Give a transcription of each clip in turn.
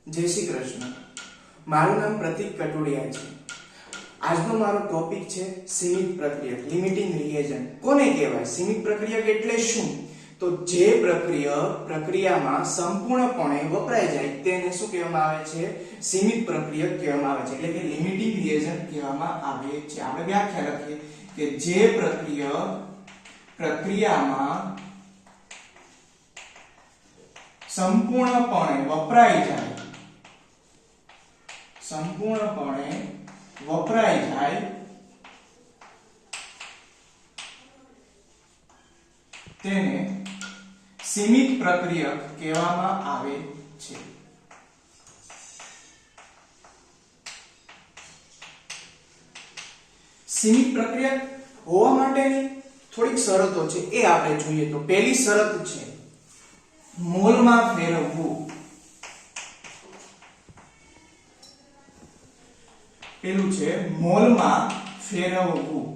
જય શ્રી કૃષ્ણ. મારું નામ પ્રતીક કટોડિયા છે. આજનો મારો ટોપિક છે સીમિત પ્રક્રિયક, લિમિટિંગ રિએજન્ટ. કોને કહેવાય સીમિત પ્રક્રિયક એટલે શું? તો જે પ્રક્રિયામાં સંપૂર્ણપણે વપરાઈ જાય તેને શું કહેવામાં આવે છે? સીમિત પ્રક્રિયક કહેવામાં આવે છે, એટલે કે લિમિટિંગ રિએજન્ટ કહેવામાં આવે છે. આપણે વ્યાખ્યા લખીએ કે જે પ્રક્રિયામાં સંપૂર્ણપણે વપરાઈ જાય તેને સીમિત પ્રક્રિયક કહેવામાં આવે છે. સીમિત પ્રક્રિયક હોવા માટેની થોડીક શરતો છે, એ આપણે જોઈએ. તો પહેલી શરત છે મોલમાં ફેરવવું. પેલું છે મોલમાં ફેરવવું.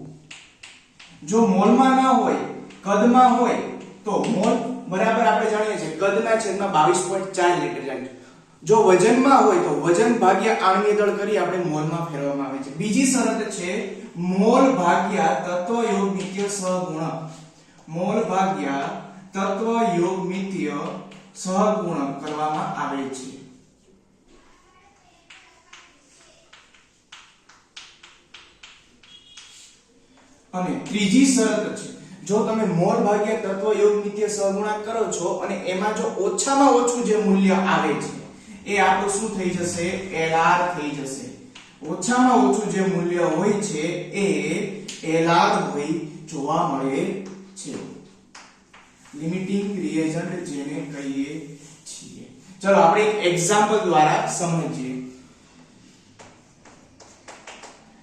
જો મોલમાં ના હોય, કદમાં હોય તો મોલ બરાબર આપણે જાણીએ છીએ કદના છેદમાં 22.4 લીટર જાય. જો વજનમાં હોય તો વજન ભાગ્યા આણ્વીય દળ કરી આપણે મોલમાં ફેરવવામાં આવે છે. બીજી શરત છે મોલ ભાગ્યા તત્વ યોગમિતીય સહગુણક. મોલ ભાગ્યા તત્વ યોગમિતીય સહગુણક કરવામાં આવે છે. અને ત્રીજી શરત છે જો તમે મોલ ભાગ્યા તત્વ યોગમિતીય સહગુણક કરો છો અને એમાં જો ઓછામાં ઓછું જે મૂલ્ય આવે છે એ આપણું શું થઈ જશે? LR થઈ જશે. ઓછામાં ઓછું જે મૂલ્ય હોય છે એ LR હોય જોવા મળે છે. લિમિટિંગ રિએજન્ટ જેને કહીએ છીએ. ચલો આપણે એક એક્ઝામ્પલ દ્વારા સમજીએ.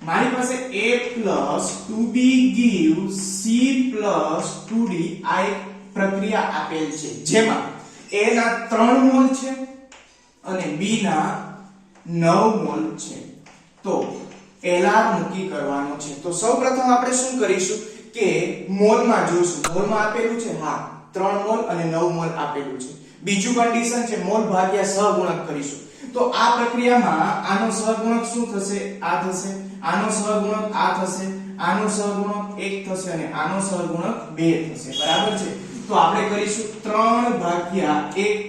મારી પાસે a + 2b gives c + 2d આ એક પ્રક્રિયા આપેલ છે જેમાં a ના 3 મોલ છે અને b ના 9 મોલ છે. તો LR નક્કી કરવાનો છે. તો સૌપ્રથમ આપણે શું કરીશું કે મોલમાં જોઈશું. મોલમાં આપેલું છે, હા 3 મોલ અને 9 મોલ આપેલું છે. બીજું કન્ડિશન છે મોલ ભાગ્યા સહગુણક કરીશું. તો આ પ્રક્રિયામાં આનો સહગુણક શું થશે? આ થશે. આનો સહગુણક આ થશે. આનો સહગુણક 1 થશે અને આનો સહગુણક 2 થશે. બરાબર છે. તો આપણે કરીશું 3 ભાગ્યા 1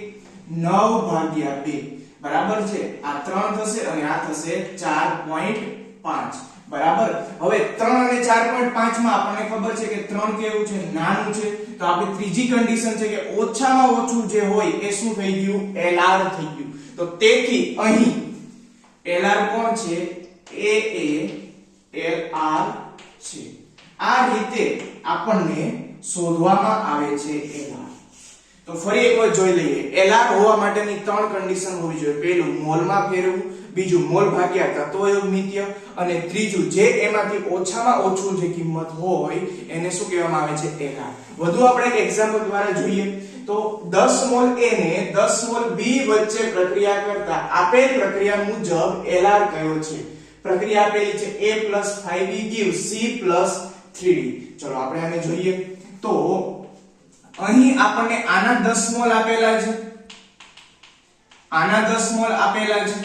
9 ભાગ્યા 2. બરાબર છે. આ 3 થશે અને આ થશે 4.5. બરાબર. હવે 3 અને 4.5 માં આપણને ખબર છે કે 3 કેવું છે? નાનું છે. તો આપણી ત્રીજી કન્ડિશન છે કે ઓછામાં ઓછું જે હોય એ શું થઈ ગયું? LR થઈ ગયું. તો તેથી અહીં LR કોણ છે? એ LR છે. આ રીતે આપણને શોધવામાં આવે છે LR. તો ફરી એકવાર જોઈ લઈએ. LR હોવા માટેની 3 કન્ડિશન હોવી જોઈએ. પહેલું મોલમાં ફેરવવું, બીજું મોલ ભાગ્યા તત્વ યોગમિતીય અને ત્રીજું જે એમાંથી ઓછામાં ઓછું જે કિંમત હોય એને શું કહેવામાં આવે છે? LR. વધુ આપણે એક એક્ઝામ્પલ દ્વારા જોઈએ. તો 10 મોલ A ને 10 મોલ B વચ્ચે પ્રક્રિયા કરતા આપેલ પ્રક્રિયા મુજબ LR કયો છે? પ્રક્રિયા આપેલી છે a + 5b gives c + 3d. ચલો આપણે આને જોઈએ. તો અહીં આપણને આના 10 મોલ આપેલા છે, આના 10 મોલ આપેલા છે.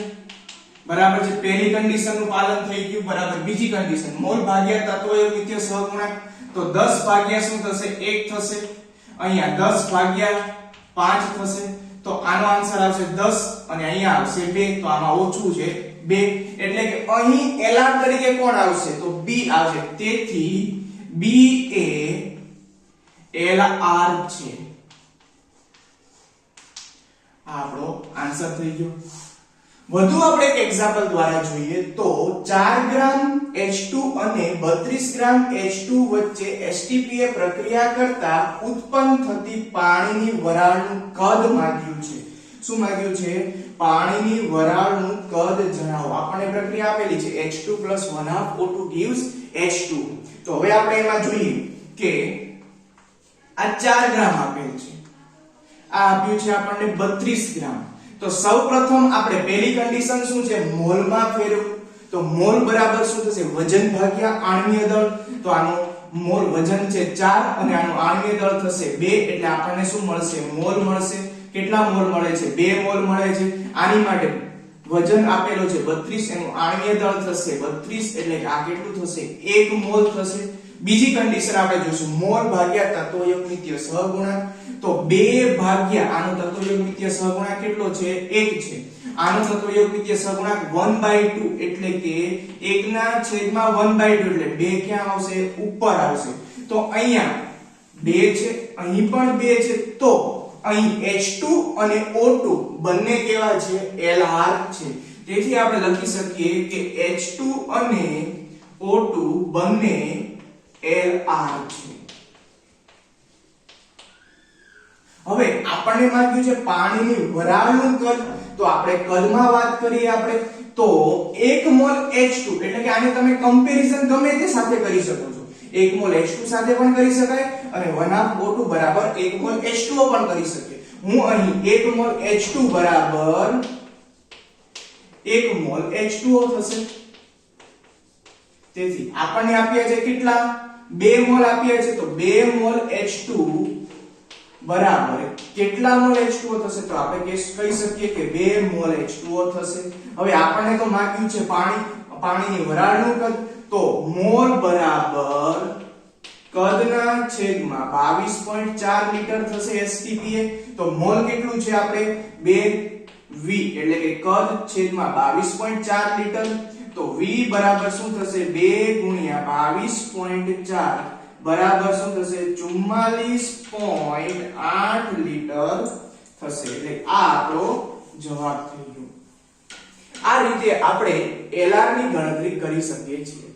બરાબર છે. પહેલી કન્ડિશન નું પાલન થઈ ગયું. બરાબર. બીજી કન્ડિશન મોલ ભાગ્યા તત્વ યોગમિતીય સહગુણક. તો 10 ભાગ્યા શું થશે? 1 થશે. અહીંયા 10 ભાગ્યા 5 થશે. તો આનો આન્સર આવશે 10 અને અહીંયા આવશે 2. તો આમાં ઓછું છે 2. એટલે કે અહીં LR તરીકે કોણ આવશે? તો B આવશે. તેથી B એ LR છે. આ આપણો આન્સર થઈ ગયો. વધુ આપણે એક એક્ઝામ્પલ દ્વારા જોઈએ. તો 4 ગ્રામ H2 અને 32 ગ્રામ H2 વચ્ચે STP એ પ્રક્રિયા કરતા ઉત્પન્ન થતી પાણીની વરાળનું કદ માંગ્યું છે. શું માંગ્યું છે? પાણીની વરાળનું કદ જણાવો. આપણને પ્રક્રિયા આપેલી છે H2 + 1/2 O2 gives H2. તો હવે આપણે એમાં જોઈએ કે આ 4 ગ્રામ આપેલ છે, આ આપ્યું છે આપણને 32 ગ્રામ. તો સૌપ્રથમ આપણે પહેલી કન્ડિશન શું છે? મોલમાં ફેરવવું. તો મોલ બરાબર શું થશે? વજન ભાગ્યા આણ્વીય દળ. તો આનો મોલ વજન છે 4 અને આનું આણ્વીય દળ થશે 2 એટલે આપણને શું મળશે? મોલ મળશે. કેટલા મોલ મળે છે 2 મોલ મળે છે આની માટે વજન આપેલો છે 32 એનું આણ્વીય દળ થશે 32 એટલે કે આ કેટલું થશે 1 મોલ થશે બીજી કન્ડિશન આપણે જોશું મોલ ભાગ્યા તત્વયોગમિતીય સહગુણાંક તો 2 ભાગ્યા આનો તત્વયોગમિતીય સહગુણાંક કેટલો છે 1 છે આનો તત્વયોગમિતીય સહગુણાંક 1/2 એટલે કે 1 ના છેદમાં 1/2 એટલે 2 ક્યાં આવશે ઉપર આવશે તો અહીંયા 2 છે અહીં પણ 2 છે તો અહીં H2 અને O2 બંને કેવા છે LR છે તેથી આપણે લખી શકીએ કે H2 અને O2 બંને LR છે હવે આપણને માંગ્યું છે પાણીની વરાળનું કદ તો આપણે કદમાં વાત કરીએ આપણે તો 1 મોલ H2 એટલે કે આને તમે કમ્પેરીઝન ગમે તે સાથે કરી શકો છો 1 મોલ H2 સાથે પણ કરી શકાય અને 1/2 O2 બરાબર 1 મોલ H2O પણ કરી શકીએ હું અહીં 1 મોલ H2 બરાબર 1 મોલ H2O થશે તેથી આપણને આપ્યા છે કેટલા 2 મોલ આપ્યા છે તો 2 મોલ H2 બરાબર કેટલા મોલ H2O થશે તો આપણે કહી શકીએ કે 2 મોલ H2O થશે હવે આપણને તો માંગ્યું છે પાણીની વરાળનું કદ તો મોલ બરાબર કદના છેદમાં 22.4 લિટર થશે STPA તો મોલ કેટલું છે આપણે 2 V એટલે કે કદ છેદમાં 22.4 લિટર તો V બરાબર શું થશે 2 ગુણ્યા 22.4 બરાબર શું થશે 44.8 લિટર થશે એટલે આ આપણો જવાબ થઈ ગયો આ રીતે આપણે LR ની ગણતરી કરી શકીએ છીએ